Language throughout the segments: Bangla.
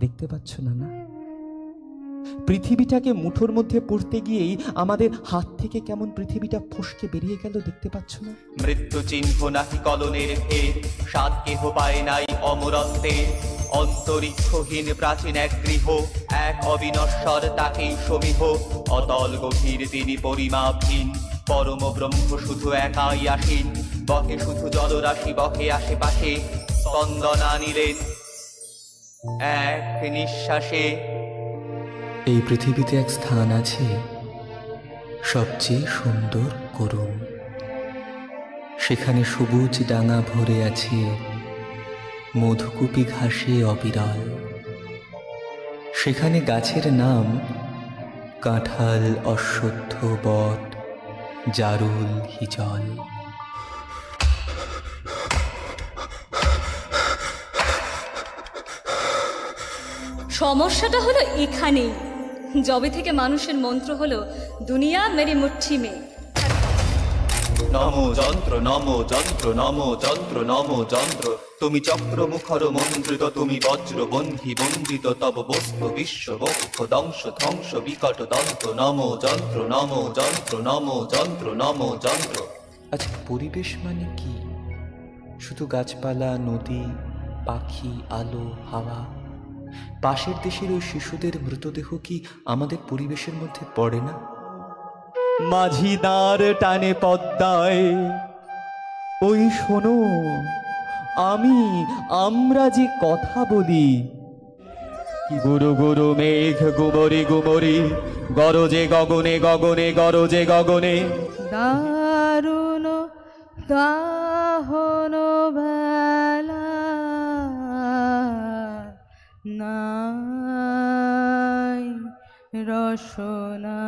দেখতে পাচ্ছ না? না, পৃথিবীটাকে মুঠোর মধ্যে পড়তে গিয়েই আমাদের হাত থেকে কেমন পৃথিবীটা ফসকে বেরিয়ে গেল, দেখতে পাচ্ছ না? মৃত্যু চিহ্ন নাকি কলনের ফের, সাত কেহ পায় নাই অমরত্বে। অন্তরিক্ষহীন প্রাচীন এক গৃহ, এক অবিনশ্বর তাকেই সমীহ। অতল গভীর তিনি পরিমাপহীন, পরম ব্রহ্ম শুধু একাই আসীন। বকে শুধু জলরাশি, বকে আশেপাশে, স্পন্দনা নিলেন এক নিঃশ্বাসে। এই পৃথিবীতে এক স্থান আছে সবচেয়ে সুন্দর করুণ, সেখানে সবুজ ডাঙা ভরে আছে মধুকুপি ঘাসে অবিরল। সেখানে গাছের নাম কাঁঠাল, অশ্বত্থ, বট, জারুল, হিজল। সমস্যাটা হলো এখানেই, যবে থেকে মানুষের মন্ত্র হলো দুনিয়া মেরি মুঠি মে। নমো যন্ত্র, নমো যন্ত্র, নমো যন্ত্র, নমো যন্ত্র। তুমি চক্র মুখর মন্ত্রিত, তুমি বজ্র বন্ধি বন্দিত। তব বস্তু বিশ্ব বক্ষ দংশ ধ্বংস বিকট দন্ত। নমো যন্ত্র, নমো যন্ত্র, নমো যন্ত্র, নমো যন্ত্র। আচ্ছা, পরিবেশ মানে কি? শুধু গাছপালা, নদী, পাখি, আলো, হাওয়া? পাশের দেশের ওই শিশুদের মৃতদেহ কি আমাদের পরিবেশের মধ্যে পড়ে না? মাঝি দাঁড় টানে পদ্মায়, ওই শোনো আমরা যে কথা বলি। কি গুরু গুরু মেঘ গুমরি গুমরি, গরজে গগনে গগনে, গরজে গগনে। দারুণ দাহন বেলা নাই রসনা।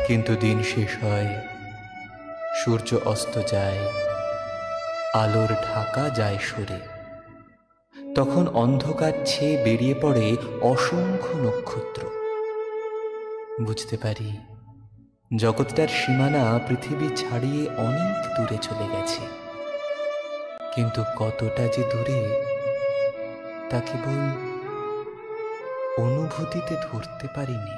কিন্তু দিন শেষ হয়, সূর্য অস্ত যায়, আলোর ঢাকা যায় সরে। তখন অন্ধকার ছেয়ে বেরিয়ে পড়ে অসংখ্য নক্ষত্র। বুঝতে পারি জগৎটার সীমানা পৃথিবী ছাড়িয়ে অনেক দূরে চলে গেছে, কিন্তু কতটা যে দূরে তা কেবল অনুভূতিতে ধরতে পারিনি।